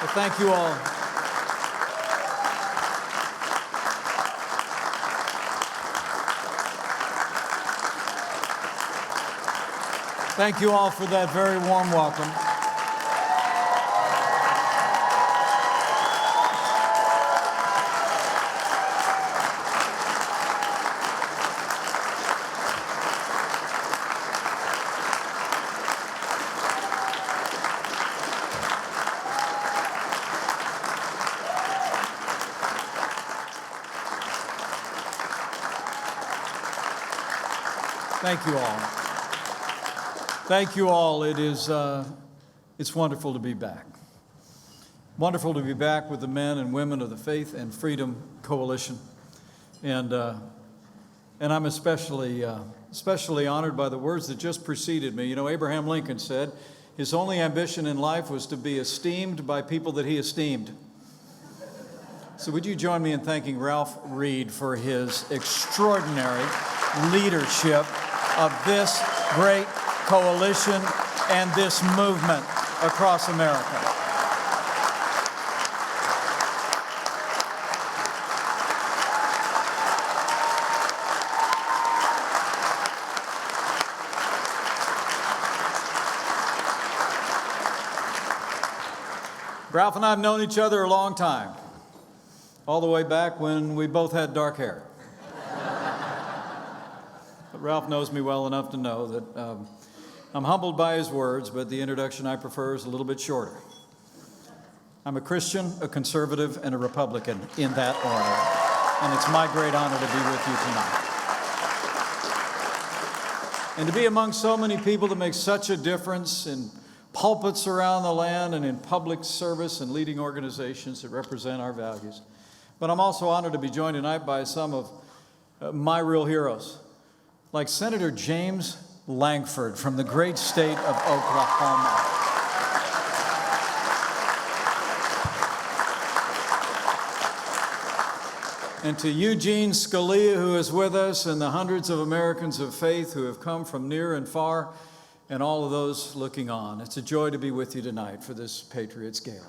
Well, thank you all. Thank you all for that very warm welcome. Thank you all. Thank you all. It's wonderful to be back. Wonderful to be back with the men and women of the Faith and Freedom Coalition. And I'm especially honored by the words that just preceded me. You know, Abraham Lincoln said his only ambition in life was to be esteemed by people that he esteemed. So would you join me in thanking Ralph Reed for his extraordinary leadership of this great coalition and this movement across America. Ralph and I have known each other a long time, all the way back when we both had dark hair. Ralph knows me well enough to know that I'm humbled by his words, but the introduction I prefer is a little bit shorter. I'm a Christian, a conservative, and a Republican in that order, and it's my great honor to be with you tonight. And to be among so many people that make such a difference in pulpits around the land and in public service and leading organizations that represent our values. But I'm also honored to be joined tonight by some of my real heroes, like Senator James Lankford from the great state of Oklahoma. And to Eugene Scalia, who is with us, and the hundreds of Americans of faith who have come from near and far, and all of those looking on. It's a joy to be with you tonight for this Patriots Gala.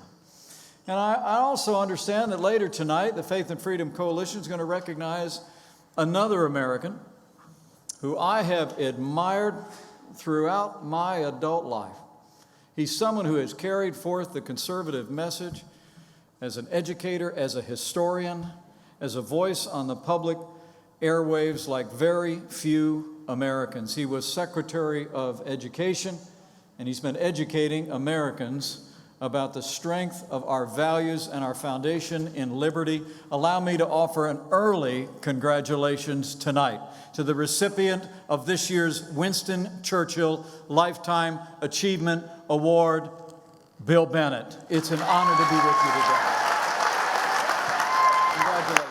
And I also understand that later tonight, the Faith and Freedom Coalition is going to recognize another American who I have admired throughout my adult life. He's someone who has carried forth the conservative message as an educator, as a historian, as a voice on the public airwaves like very few Americans. He was Secretary of Education, and he's been educating Americans about the strength of our values and our foundation in liberty. Allow me to offer an early congratulations tonight to the recipient of this year's Winston Churchill Lifetime Achievement Award, Bill Bennett. It's an honor to be with you today. Congratulations.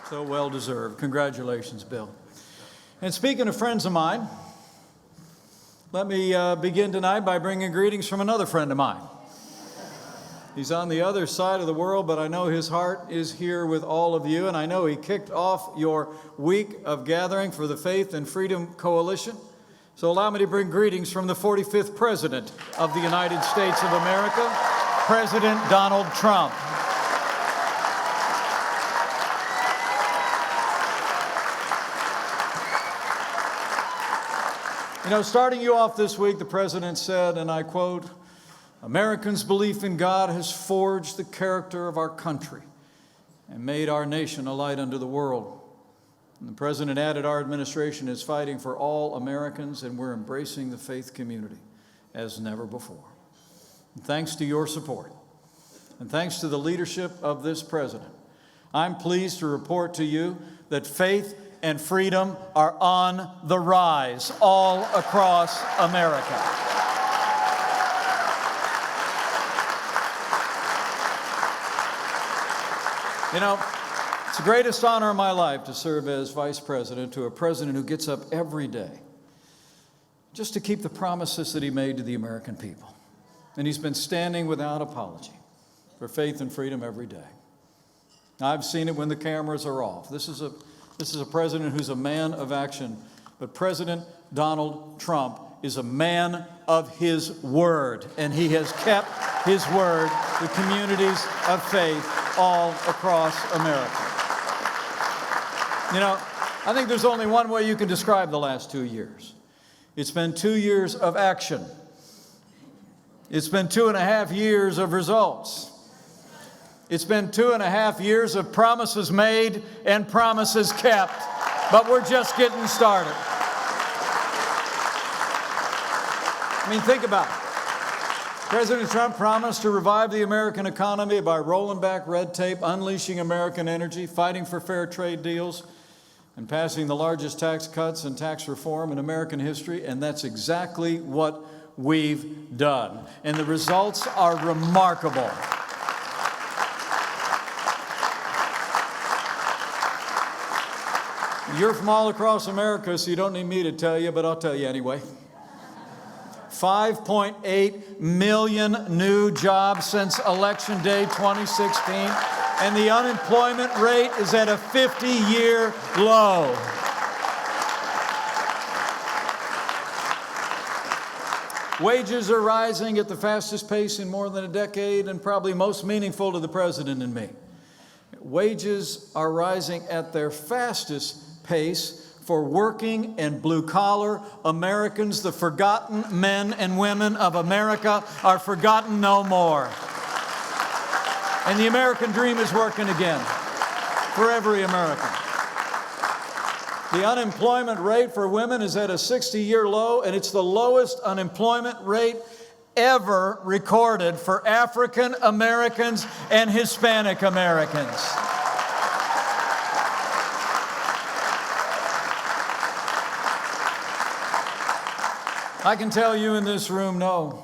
So well deserved. Congratulations, Bill. And speaking of friends of mine, let me begin tonight by bringing greetings from another friend of mine. He's on the other side of the world, but I know his heart is here with all of you, and I know he kicked off your week of gathering for the Faith and Freedom Coalition. So allow me to bring greetings from the 45th President of the United States of America, President Donald Trump. You know, starting you off this week, the President said, and I quote, "Americans' belief in God has forged the character of our country and made our nation a light unto the world." And the President added, "Our administration is fighting for all Americans, and we're embracing the faith community as never before." And thanks to your support, and thanks to the leadership of this President, I'm pleased to report to you that faith and freedom are on the rise all across America. You know, it's the greatest honor of my life to serve as vice president to a president who gets up every day just to keep the promises that he made to the American people. And he's been standing without apology for faith and freedom every day. I've seen it when the cameras are off. This is a president who's a man of action, but President Donald Trump is a man of his word, and he has kept his word to communities of faith all across America. You know, I think there's only one way you can describe the last 2 years. It's been 2 years of action. It's been 2.5 years of results. It's been 2.5 years of promises made and promises kept, but we're just getting started. I mean, think about it. President Trump promised to revive the American economy by rolling back red tape, unleashing American energy, fighting for fair trade deals, and passing the largest tax cuts and tax reform in American history, and that's exactly what we've done. And the results are remarkable. You're from all across America, so you don't need me to tell you, but I'll tell you anyway. 5.8 million new jobs since Election Day 2016, and the unemployment rate is at a 50-year low. Wages are rising at the fastest pace in more than a decade, and probably most meaningful to the president and me. Wages are rising at their fastest pace for working and blue-collar Americans. The forgotten men and women of America are forgotten no more. And the American dream is working again for every American. The unemployment rate for women is at a 60-year low, and it's the lowest unemployment rate ever recorded for African Americans and Hispanic Americans. I can tell you in this room, no,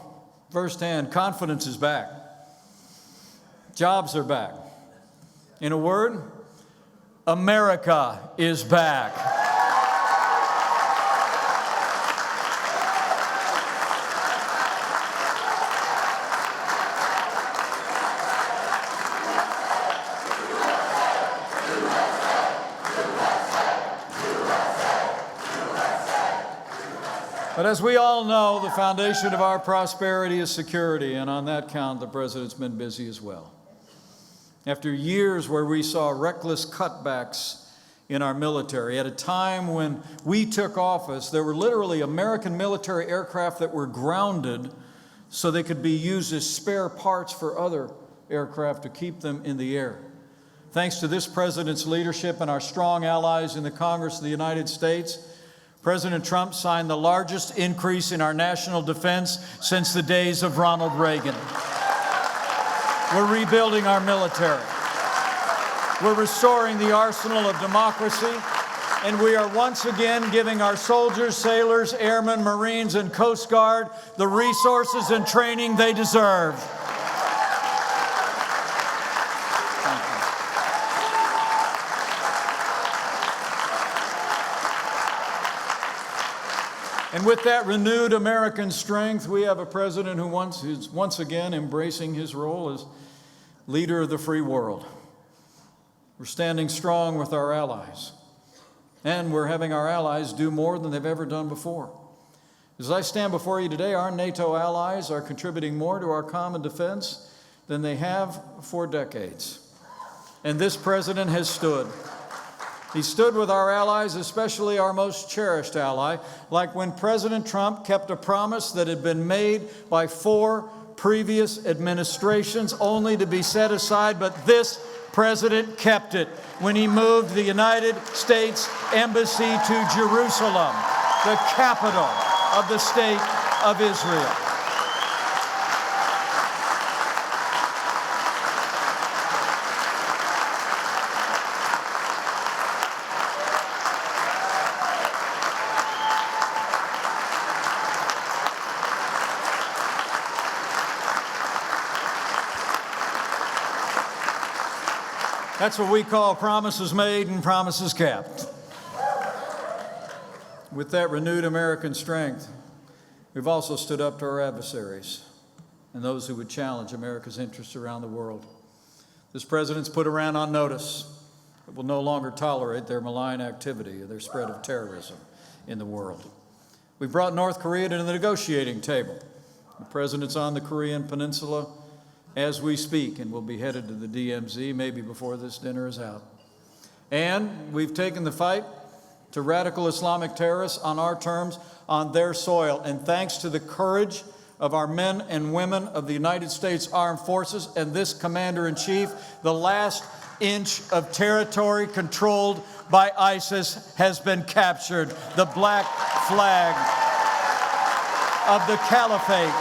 firsthand, confidence is back. Jobs are back. In a word, America is back. But as we all know, the foundation of our prosperity is security, and on that count, the president's been busy as well. After years where we saw reckless cutbacks in our military, at a time when we took office, there were literally American military aircraft that were grounded so they could be used as spare parts for other aircraft to keep them in the air. Thanks to this president's leadership and our strong allies in the Congress of the United States, President Trump signed the largest increase in our national defense since the days of Ronald Reagan. We're rebuilding our military. We're restoring the arsenal of democracy, and we are once again giving our soldiers, sailors, airmen, Marines, and Coast Guard the resources and training they deserve. And with that renewed American strength, we have a president who's once again embracing his role as leader of the free world. We're standing strong with our allies, and we're having our allies do more than they've ever done before. As I stand before you today, our NATO allies are contributing more to our common defense than they have for decades. And this president has stood. He stood with our allies, especially our most cherished ally, like when President Trump kept a promise that had been made by 4 previous administrations only to be set aside, but this president kept it when he moved the United States Embassy to Jerusalem, the capital of the state of Israel. That's what we call promises made and promises kept. With that renewed American strength, We've also stood up to our adversaries and those who would challenge America's interests around the world. This president's put Iran on notice that will no longer tolerate their malign activity or their spread of terrorism in the world. We've brought North Korea to the negotiating table. The president's on the Korean Peninsula as we speak and will be headed to the DMZ maybe before this dinner is out. And we've taken the fight to radical Islamic terrorists on our terms, on their soil. And thanks to the courage of our men and women of the United States Armed Forces and this Commander-in-Chief, the last inch of territory controlled by ISIS has been captured. The black flag of the caliphate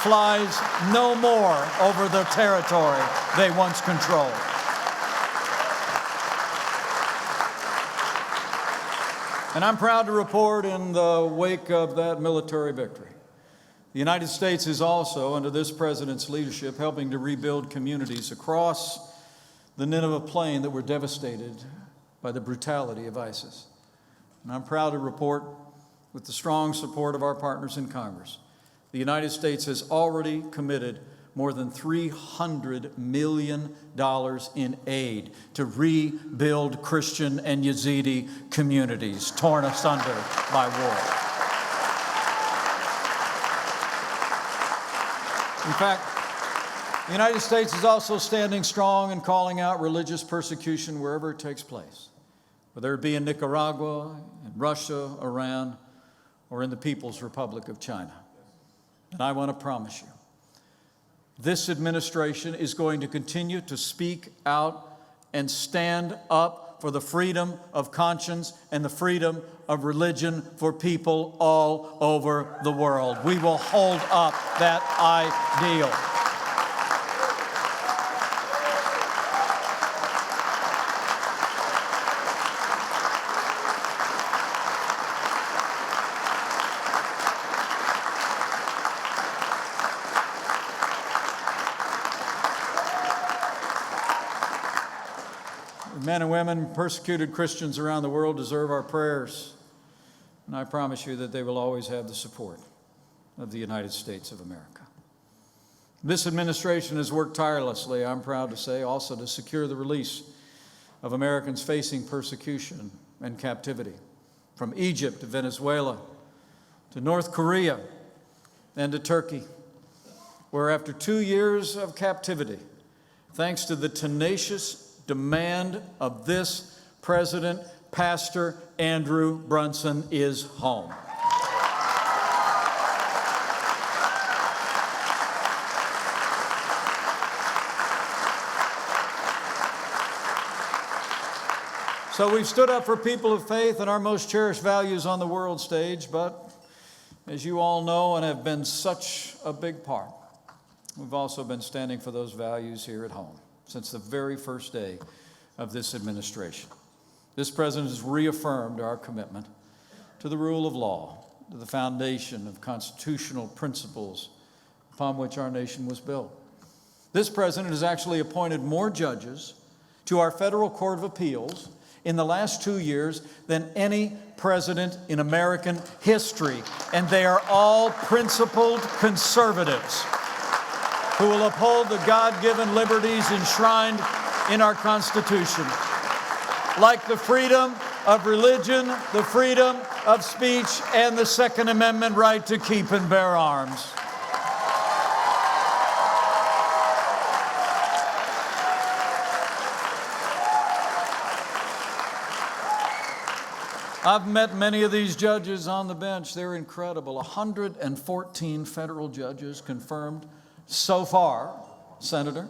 flies no more over the territory they once controlled. And I'm proud to report, in the wake of that military victory, the United States is also, under this president's leadership, helping to rebuild communities across the Nineveh plain that were devastated by the brutality of ISIS. And I'm proud to report, with the strong support of our partners in Congress, the United States has already committed more than $300 million in aid to rebuild Christian and Yazidi communities torn asunder by war. In fact, the United States is also standing strong and calling out religious persecution wherever it takes place, whether it be in Nicaragua, in Russia, Iran, or in the People's Republic of China. And I want to promise you, this administration is going to continue to speak out and stand up for the freedom of conscience and the freedom of religion for people all over the world. We will hold up that ideal. Men and women, persecuted Christians around the world deserve our prayers, and I promise you that they will always have the support of the United States of America. This administration has worked tirelessly, I'm proud to say, also to secure the release of Americans facing persecution and captivity, from Egypt to Venezuela to North Korea and to Turkey, where after 2 years of captivity, thanks to the tenacious demand of this president, Pastor Andrew Brunson is home. So we've stood up for people of faith and our most cherished values on the world stage, but as you all know and have been such a big part, we've also been standing for those values here at home since the very first day of this administration. This president has reaffirmed our commitment to the rule of law, to the foundation of constitutional principles upon which our nation was built. This president has actually appointed more judges to our federal court of appeals in the last 2 years than any president in American history, and they are all principled conservatives who will uphold the God-given liberties enshrined in our Constitution, like the freedom of religion, the freedom of speech, and the Second Amendment right to keep and bear arms. I've met many of these judges on the bench. They're incredible. 114 federal judges confirmed so far, Senator.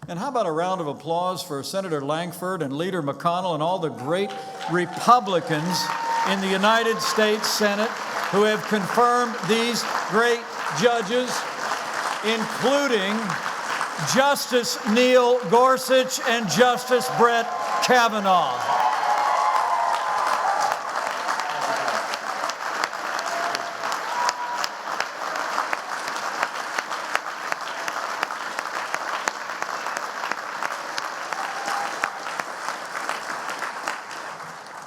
And how about a round of applause for Senator Lankford and Leader McConnell and all the great Republicans in the United States Senate who have confirmed these great judges, including Justice Neil Gorsuch and Justice Brett Kavanaugh.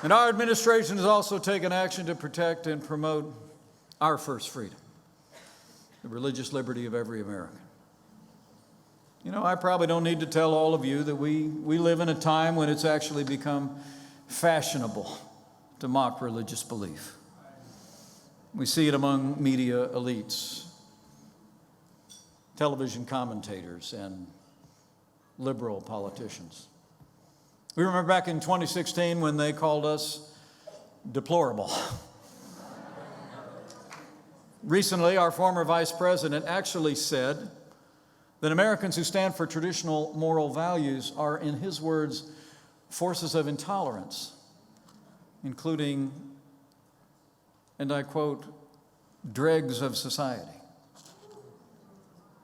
And our administration has also taken action to protect and promote our first freedom, the religious liberty of every American. You know, I probably don't need to tell all of you that we live in a time when it's actually become fashionable to mock religious belief. We see it among media elites, television commentators, and liberal politicians. We remember back in 2016 when they called us deplorable. Recently, our former vice president actually said that Americans who stand for traditional moral values are, in his words, forces of intolerance, including, and I quote, dregs of society.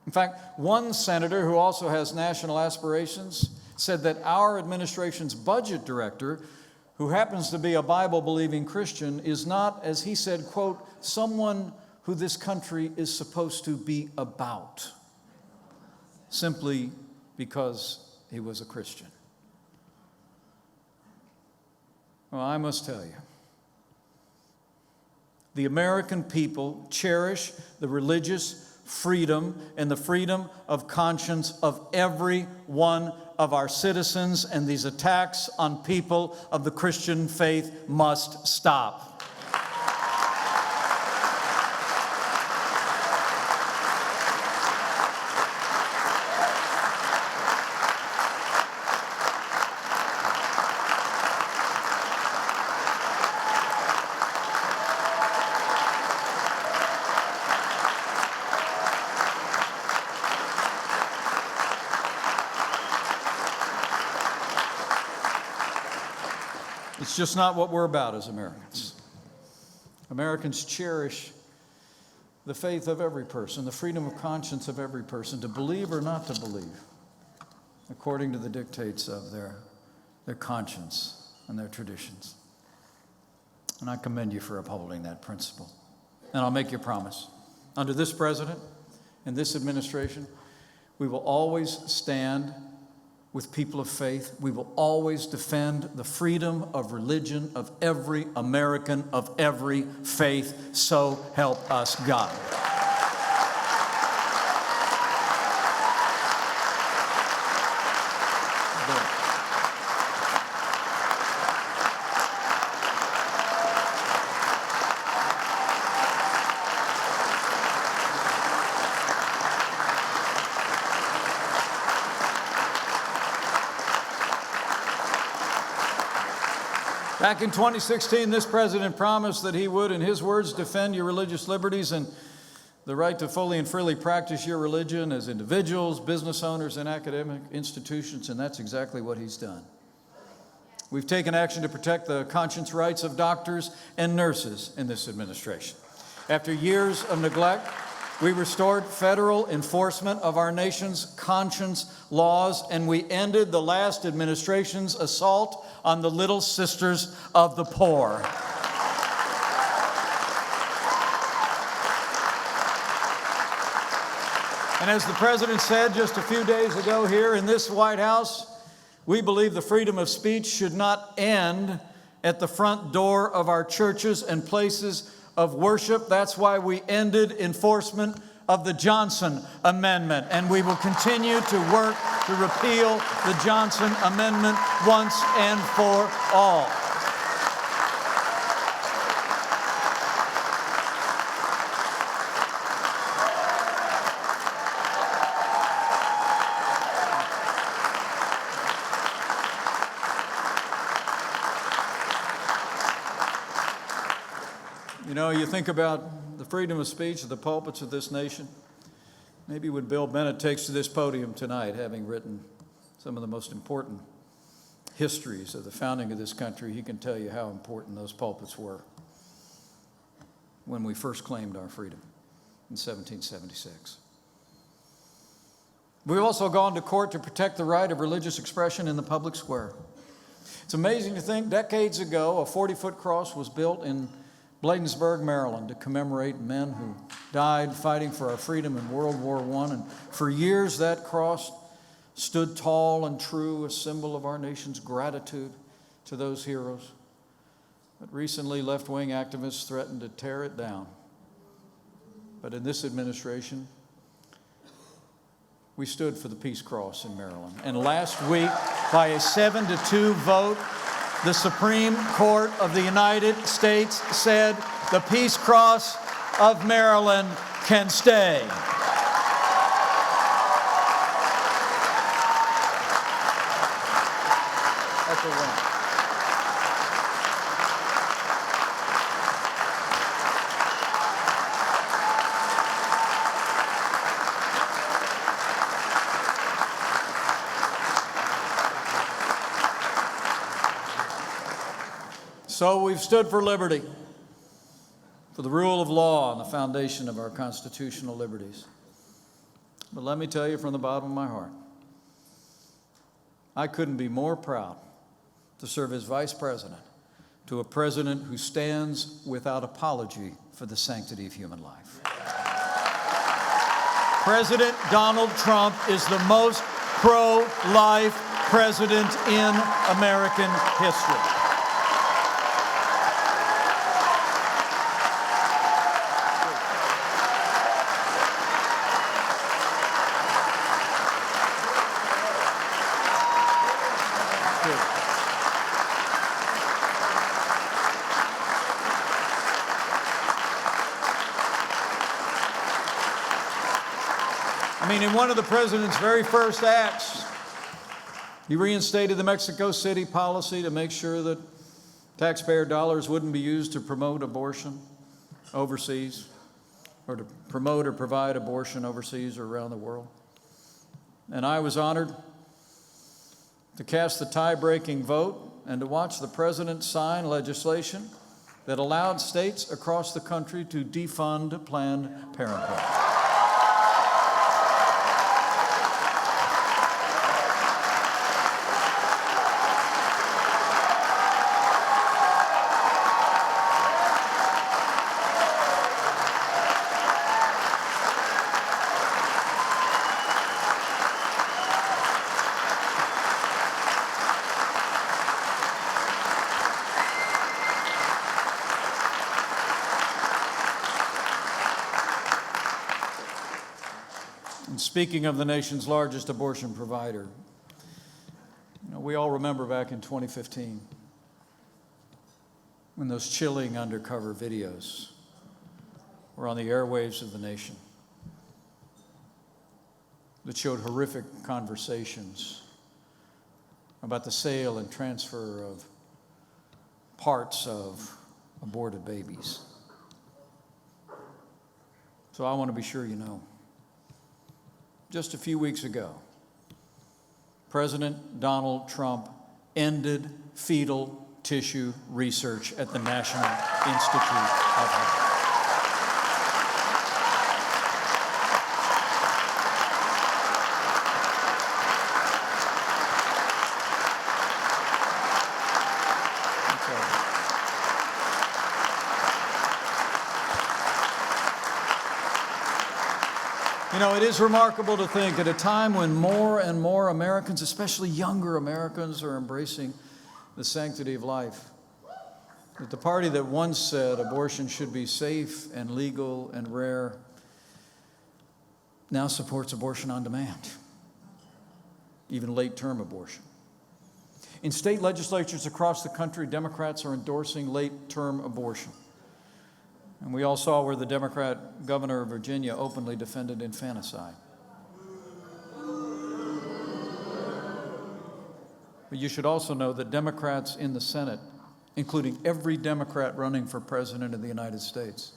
In fact, one senator who also has national aspirations said that our administration's budget director, who happens to be a Bible-believing Christian, is not, as he said, quote, someone who this country is supposed to be about, simply because he was a Christian. Well, I must tell you, the American people cherish the religious freedom and the freedom of conscience of every one of our citizens, and these attacks on people of the Christian faith must stop. It's just not what we're about as Americans. Americans cherish the faith of every person, the freedom of conscience of every person, to believe or not to believe, according to the dictates of their conscience and their traditions. And I commend you for upholding that principle. And I'll make you a promise. Under this president and this administration, we will always stand with people of faith. We will always defend the freedom of religion of every American of every faith. So help us God. Back in 2016, this president promised that he would, in his words, defend your religious liberties and the right to fully and freely practice your religion as individuals, business owners, and academic institutions, and that's exactly what he's done. We've taken action to protect the conscience rights of doctors and nurses in this administration. After years of neglect, we restored federal enforcement of our nation's conscience laws, and we ended the last administration's assault on the little sisters of the poor. And as the president said just a few days ago here in this White House, we believe the freedom of speech should not end at the front door of our churches and places of worship. That's why we ended enforcement of the Johnson Amendment, and we will continue to work to repeal the Johnson Amendment once and for all. You know, you think about the freedom of speech at the pulpits of this nation. Maybe when Bill Bennett takes to this podium tonight, having written some of the most important histories of the founding of this country, he can tell you how important those pulpits were when we first claimed our freedom in 1776. We've also gone to court to protect the right of religious expression in the public square. It's amazing to think decades ago, a 40-foot cross was built in Bladensburg, Maryland, to commemorate men who died fighting for our freedom in World War I. And for years, that cross stood tall and true, a symbol of our nation's gratitude to those heroes. But recently, left-wing activists threatened to tear it down but in this administration, we stood for the Peace Cross in Maryland. And last week, by a 7-2 vote, the Supreme Court of the United States said the Peace Cross of Maryland can stay. That's a win. So we've stood for liberty, for the rule of law and the foundation of our constitutional liberties. But let me tell you from the bottom of my heart, I couldn't be more proud to serve as vice president to a president who stands without apology for the sanctity of human life. President Donald Trump is the most pro-life president in American history. In one of the president's very first acts, he reinstated the Mexico City policy to make sure that taxpayer dollars wouldn't be used to promote abortion overseas, or to promote or provide abortion overseas or around the world. And I was honored to cast the tie-breaking vote and to watch the president sign legislation that allowed states across the country to defund Planned Parenthood. Speaking of the nation's largest abortion provider, we all remember back in 2015 when those chilling undercover videos were on the airwaves of the nation that showed horrific conversations about the sale and transfer of parts of aborted babies. So I want to be sure you know. Just a few weeks ago, President Donald Trump ended fetal tissue research at the National Institute of Health. It is remarkable to think at a time when more and more Americans, especially younger Americans, are embracing the sanctity of life, that the party that once said abortion should be safe and legal and rare now supports abortion on demand, even late-term abortion. In state legislatures across the country, Democrats are endorsing late-term abortion. And we all saw where the Democrat governor of Virginia openly defended infanticide. But you should also know that Democrats in the Senate, including every Democrat running for president of the United States,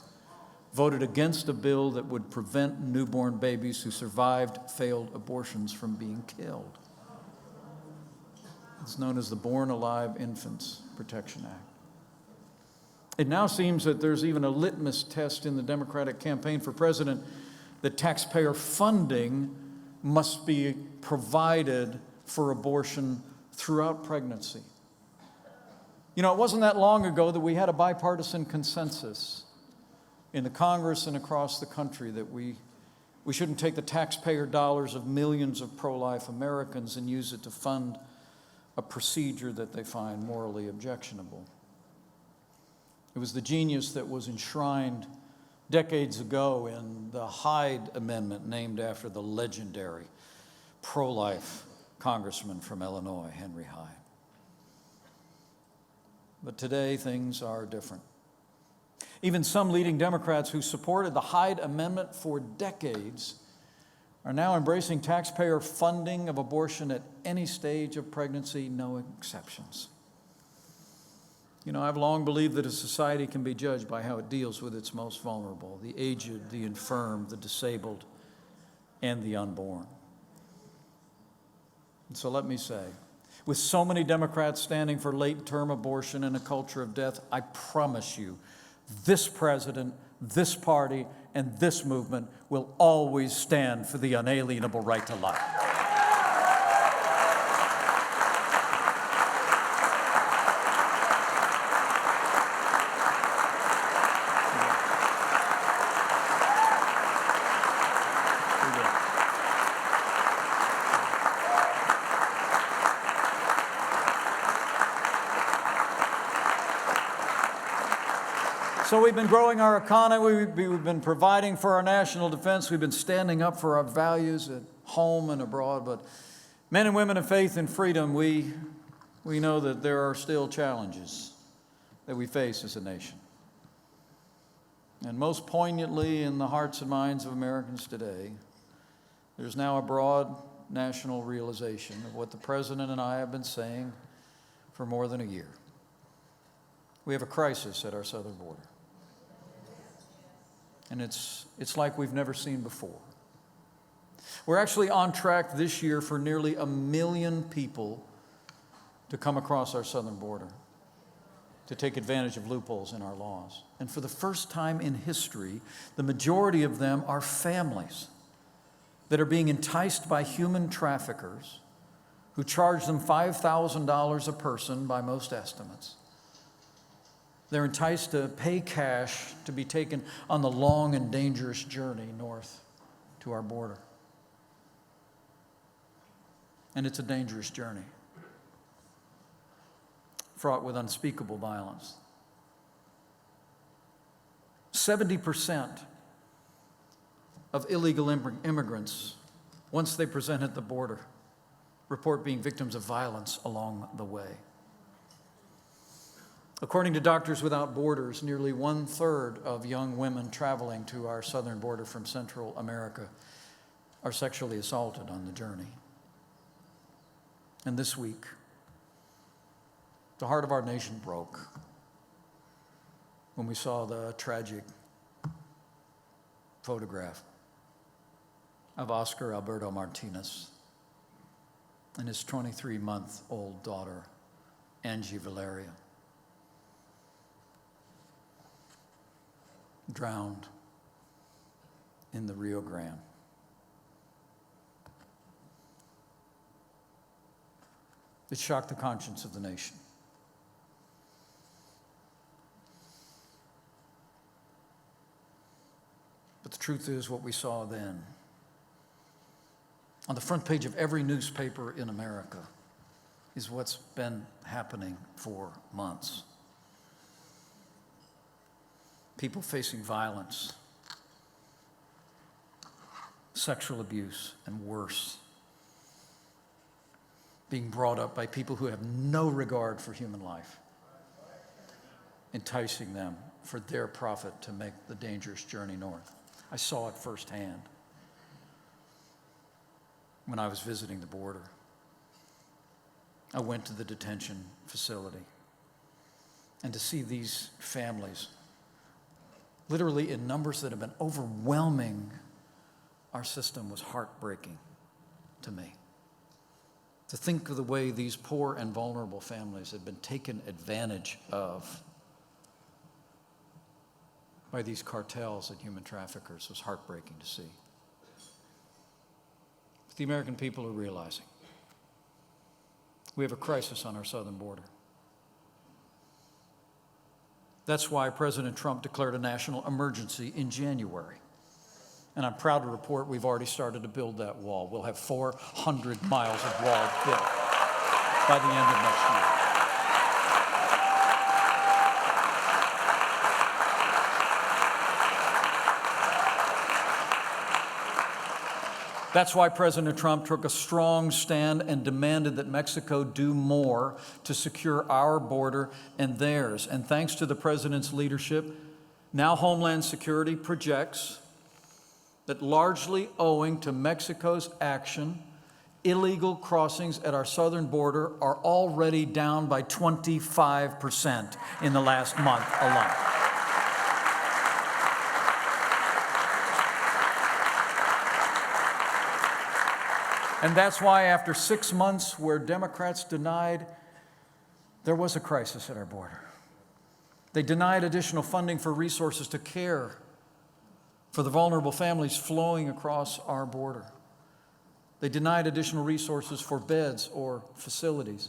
voted against a bill that would prevent newborn babies who survived failed abortions from being killed. It's known as the Born Alive Infants Protection Act. It now seems that there's even a litmus test in the Democratic campaign for president that taxpayer funding must be provided for abortion throughout pregnancy. It wasn't that long ago that we had a bipartisan consensus in the Congress and across the country that we shouldn't take the taxpayer dollars of millions of pro-life Americans and use it to fund a procedure that they find morally objectionable. It was the genius that was enshrined Decades ago, in the Hyde Amendment, named after the legendary pro-life congressman from Illinois, Henry Hyde. But today, things are different. Even some leading Democrats who supported the Hyde Amendment for decades are now embracing taxpayer funding of abortion at any stage of pregnancy, no exceptions. You know, I've long believed that a society can be judged by how it deals with its most vulnerable, the aged, the infirm, the disabled, and the unborn. And so let me say, with so many Democrats standing for late-term abortion and a culture of death, I promise you, this president, this party, and this movement will always stand for the unalienable right to life. So we've been growing our economy, we've been providing for our national defense, we've been standing up for our values at home and abroad. But men and women of faith and freedom, we know that there are still challenges that we face as a nation. And most poignantly in the hearts and minds of Americans today, there's now a broad national realization of what the President and I have been saying for more than a year. We have a crisis at our southern border. And it's like we've never seen before. We're actually on track this year for nearly 1 million people to come across our southern border, to take advantage of loopholes in our laws. And for the first time in history, the majority of them are families that are being enticed by human traffickers who charge them $5,000 a person by most estimates. They're enticed to pay cash to be taken on the long and dangerous journey north to our border. And it's a dangerous journey, fraught with unspeakable violence. 70% of illegal immigrants, once they present at the border, report being victims of violence along the way. According to Doctors Without Borders, nearly 1/3 of young women traveling to our southern border from Central America are sexually assaulted on the journey. And this week, the heart of our nation broke when we saw the tragic photograph of Oscar Alberto Martinez and his 23-month-old daughter, Angie Valeria, drowned in the Rio Grande. It shocked the conscience of the nation. But the truth is, what we saw then, on the front page of every newspaper in America, is what's been happening for months. People facing violence, sexual abuse, and worse, being brought up by people who have no regard for human life, enticing them for their profit to make the dangerous journey north. I saw it firsthand when I was visiting the border. I went to the detention facility, and to see these families, literally in numbers that have been overwhelming our system, was heartbreaking to me. To think of the way these poor and vulnerable families had been taken advantage of by these cartels and human traffickers was heartbreaking to see. But the American people are realizing we have a crisis on our southern border. That's why President Trump declared a national emergency in January. And I'm proud to report we've already started to build that wall. We'll have 400 miles of wall built by the end of next year. That's why President Trump took a strong stand and demanded that Mexico do more to secure our border and theirs. And thanks to the president's leadership, now Homeland Security projects that largely owing to Mexico's action, illegal crossings at our southern border are already down by 25% in the last month alone. And that's why after 6 months where Democrats denied there was a crisis at our border, they denied additional funding for resources to care for the vulnerable families flowing across our border. They denied additional resources for beds or facilities.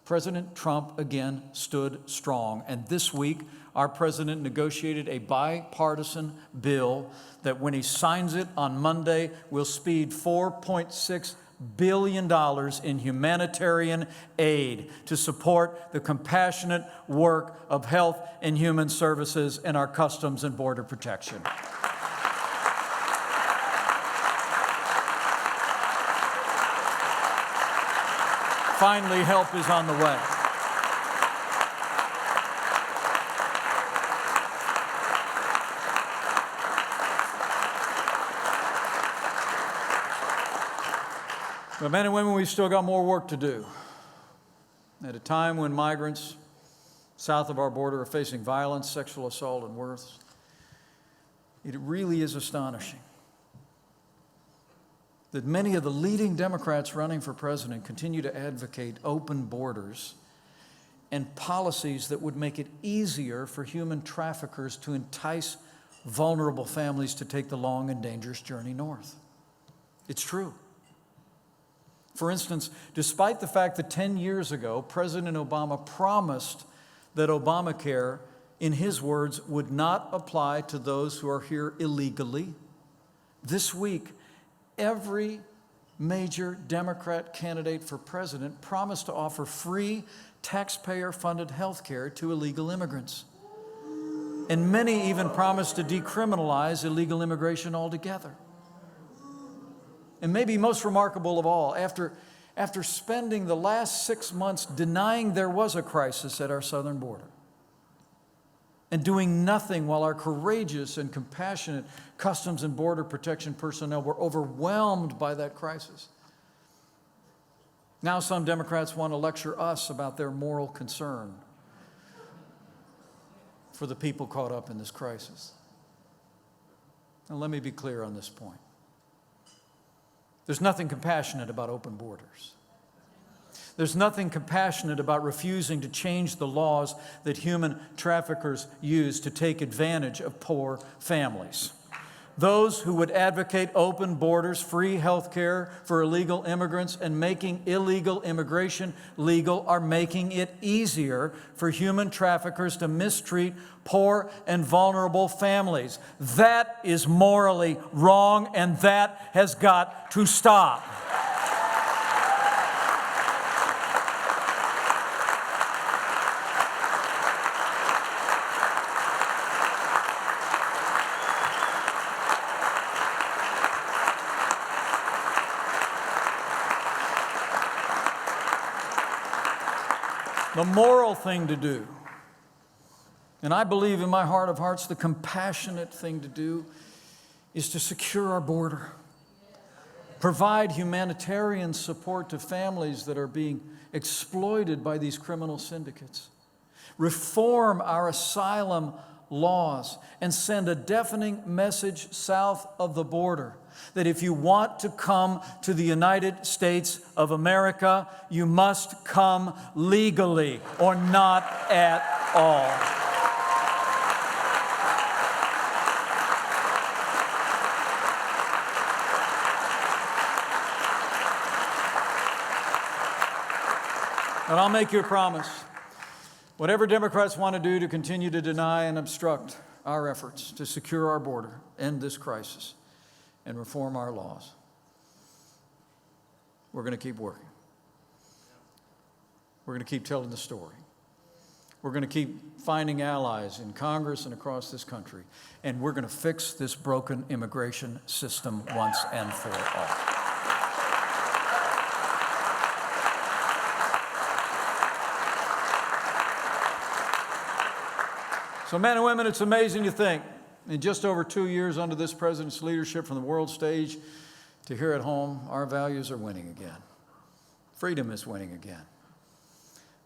President Trump again stood strong, and this week our president negotiated a bipartisan bill that when he signs it on Monday will speed $4.6 billion in humanitarian aid to support the compassionate work of Health and Human Services and our Customs and Border Protection. Finally, help is on the way. But men and women, we've still got more work to do. At a time when migrants south of our border are facing violence, sexual assault, and worse, it really is astonishing that many of the leading Democrats running for president continue to advocate open borders and policies that would make it easier for human traffickers to entice vulnerable families to take the long and dangerous journey north. It's true. For instance, despite the fact that 10 years ago, President Obama promised that Obamacare, in his words, would not apply to those who are here illegally, this week, every major Democrat candidate for president promised to offer free, taxpayer-funded health care to illegal immigrants. And many even promised to decriminalize illegal immigration altogether. And maybe most remarkable of all, after spending the last 6 months denying there was a crisis at our southern border and doing nothing while our courageous and compassionate Customs and Border Protection personnel were overwhelmed by that crisis, now some Democrats want to lecture us about their moral concern for the people caught up in this crisis. Now, let me be clear on this point. There's nothing compassionate about open borders. There's nothing compassionate about refusing to change the laws that human traffickers use to take advantage of poor families. Those who would advocate open borders, free health care for illegal immigrants, and making illegal immigration legal are making it easier for human traffickers to mistreat poor and vulnerable families. That is morally wrong, and that has got to stop. The moral thing to do, and I believe in my heart of hearts the compassionate thing to do, is to secure our border, provide humanitarian support to families that are being exploited by these criminal syndicates, reform our asylum laws, and send a deafening message south of the border that if you want to come to the United States of America, you must come legally or not at all. And I'll make you a promise. Whatever Democrats want to do to continue to deny and obstruct our efforts to secure our border, end this crisis, and reform our laws, we're going to keep working. We're going to keep telling the story. We're going to keep finding allies in Congress and across this country, and we're going to fix this broken immigration system once and for all. So men and women, it's amazing to think, in just over 2 years under this president's leadership from the world stage to here at home, our values are winning again. Freedom is winning again.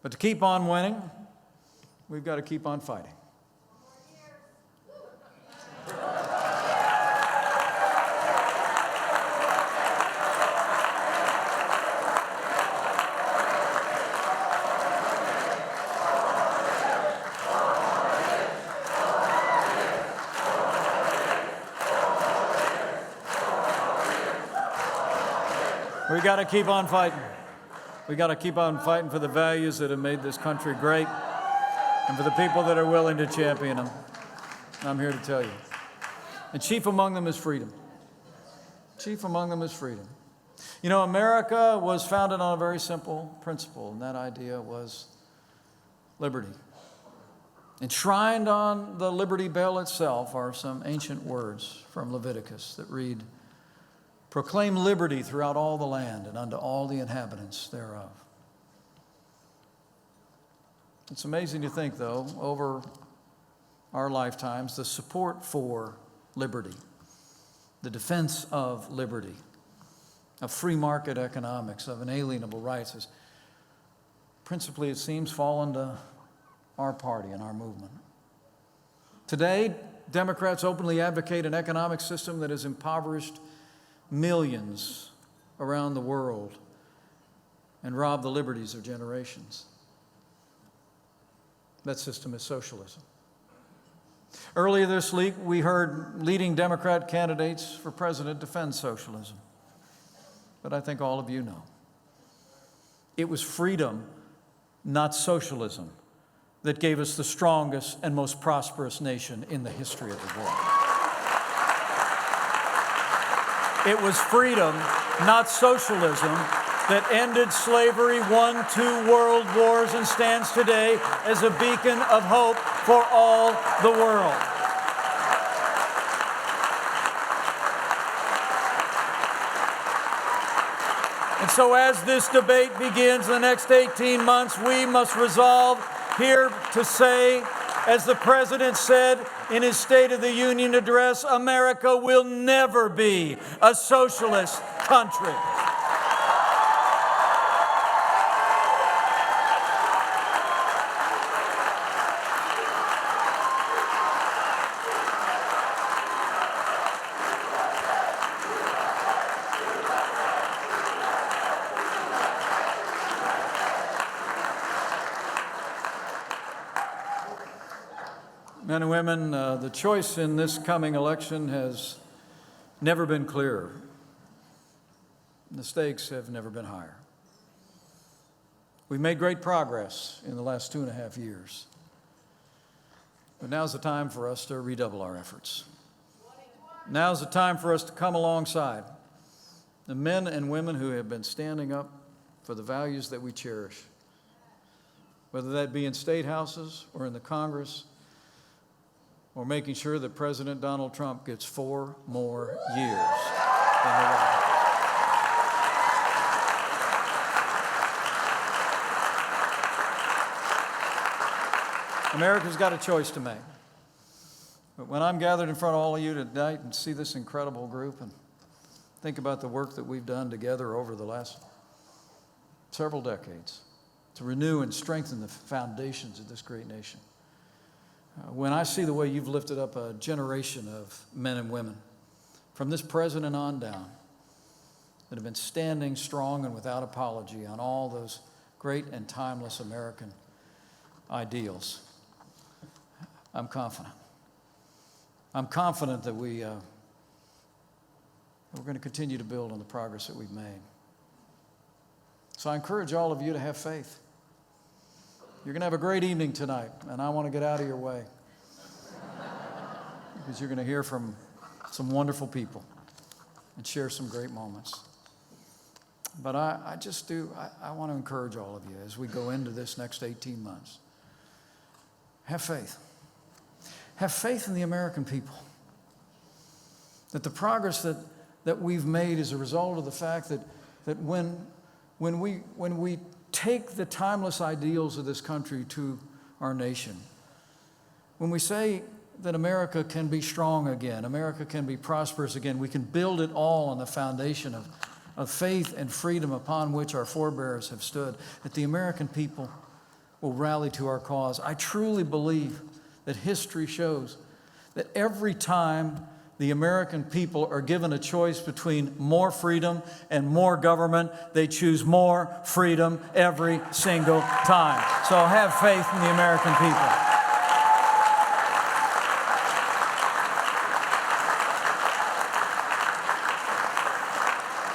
But to keep on winning, we've got to keep on fighting. We got to keep on fighting. We got to keep on fighting for the values that have made this country great and for the people that are willing to champion them. I'm here to tell you. And chief among them is freedom. Chief among them is freedom. You know, America was founded on a very simple principle, and that idea was liberty. Enshrined on the Liberty Bell itself are some ancient words from Leviticus that read, "Proclaim liberty throughout all the land and unto all the inhabitants thereof." It's amazing to think, though, over our lifetimes, the support for liberty, the defense of liberty, of free market economics, of inalienable rights, has principally, it seems, fallen to our party and our movement. Today, Democrats openly advocate an economic system that has impoverished millions around the world and robbed the liberties of generations. That system is socialism. Earlier this week, we heard leading Democrat candidates for president defend socialism. But I think all of you know, it was freedom, not socialism, that gave us the strongest and most prosperous nation in the history of the world. It was freedom, not socialism, that ended slavery, won 2 world wars, and stands today as a beacon of hope for all the world. And so as this debate begins the next 18 months, we must resolve here to say, as the President said in his State of the Union address, America will never be a socialist country. Men and women, the choice in this coming election has never been clearer. The stakes have never been higher. We've made great progress in the last 2.5 years. But now's the time for us to redouble our efforts. Now's the time for us to come alongside the men and women who have been standing up for the values that we cherish, whether that be in state houses or in the Congress, or making sure that President Donald Trump gets 4 more years in the White House. America's got a choice to make. But when I'm gathered in front of all of you tonight and see this incredible group and think about the work that we've done together over the last several decades to renew and strengthen the foundations of this great nation, when I see the way you've lifted up a generation of men and women from this president on down that have been standing strong and without apology on all those great and timeless American ideals, I'm confident. I'm confident that we're going to continue to build on the progress that we've made. So I encourage all of you to have faith. You're going to have a great evening tonight, and I want to get out of your way because you're going to hear from some wonderful people and share some great moments. But I want to encourage all of you as we go into this next 18 months. Have faith. Have faith in the American people. That the progress that we've made is a result of the fact that when we take the timeless ideals of this country to our nation, When we say that America can be strong again, America can be prosperous again, we can build it all on the foundation of faith and freedom upon which our forebears have stood, that the American people will rally to our cause. I truly believe that history shows that every time the American people are given a choice between more freedom and more government, they choose more freedom every single time. So have faith in the American people.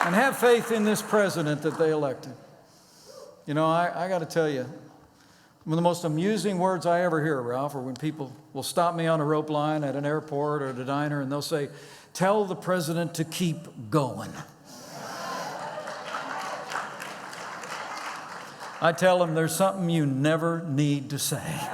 And have faith in this president that they elected. You know, I got to tell you, one of the most amusing words I ever hear, Ralph, are when people will stop me on a rope line at an airport or at a diner and they'll say, "Tell the president to keep going." I tell them there's something you never need to say.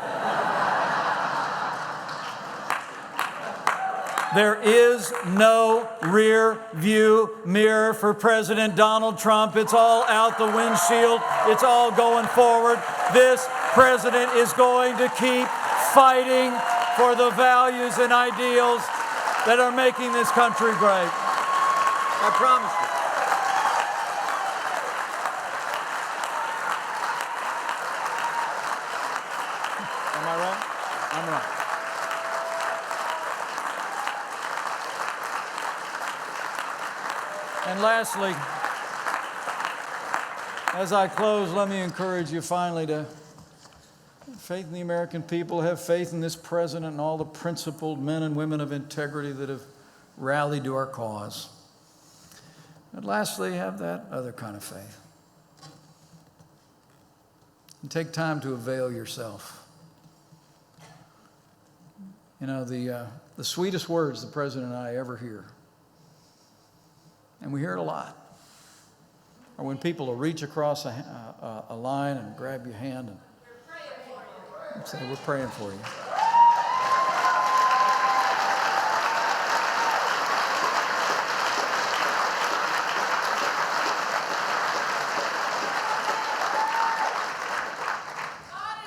There is no rear view mirror for President Donald Trump. It's all out the windshield. It's all going forward. This president is going to keep fighting for the values and ideals that are making this country great. I promise you. Am I wrong? I'm wrong. And lastly, as I close, let me encourage you finally to have faith in the American people, have faith in this president and all the principled men and women of integrity that have rallied to our cause. And lastly, have that other kind of faith. And take time to avail yourself. You know, the sweetest words the president and I ever hear, and we hear it a lot, or when people will reach across a line and grab your hand and say, "We're praying for you."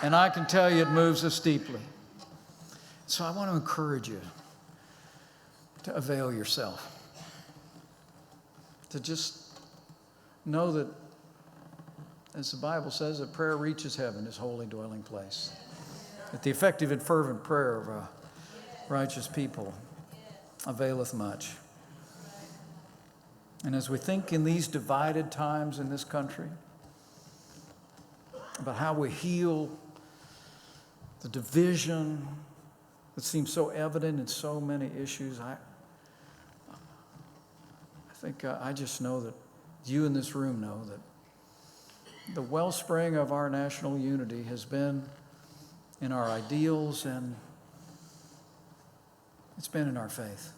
And I can tell you it moves us deeply. So I want to encourage you to avail yourself. To just know that, as the Bible says, that prayer reaches heaven, His holy dwelling place. That the effective and fervent prayer of a righteous people availeth much. And as we think in these divided times in this country about how we heal the division that seems so evident in so many issues, I think I just know that you in this room know that the wellspring of our national unity has been in our ideals, and it's been in our faith.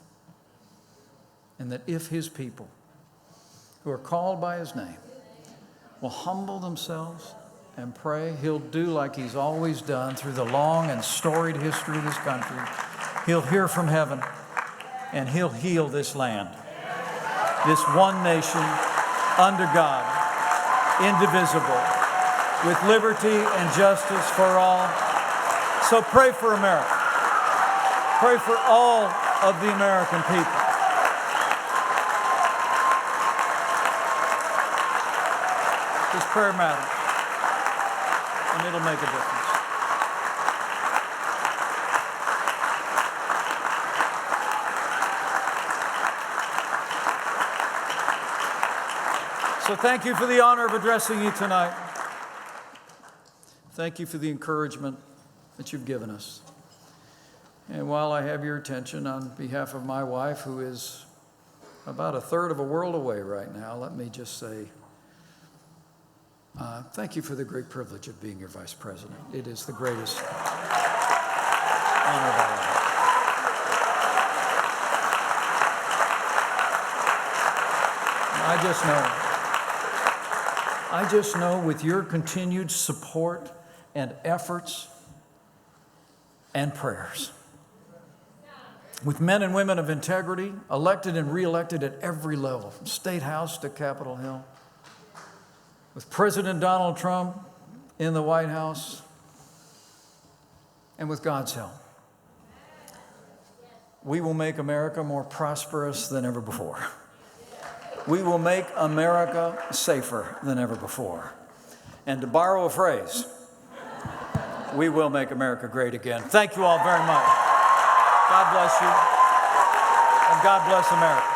And that if His people who are called by His name will humble themselves and pray, He'll do like He's always done through the long and storied history of this country. He'll hear from heaven and He'll heal this land. This one nation under God, indivisible, with liberty and justice for all. So pray for America. Pray for all of the American people. This prayer matters, and it'll make a difference. So thank you for the honor of addressing you tonight. Thank you for the encouragement that you've given us. And while I have your attention, on behalf of my wife, who is about a third of a world away right now, let me just say thank you for the great privilege of being your vice president. It is the greatest honor of our life. I just know with your continued support and efforts and prayers, with men and women of integrity, elected and reelected at every level, from State House to Capitol Hill, with President Donald Trump in the White House, and with God's help, we will make America more prosperous than ever before. We will make America safer than ever before. And to borrow a phrase, we will make America great again. Thank you all very much. God bless you, and God bless America.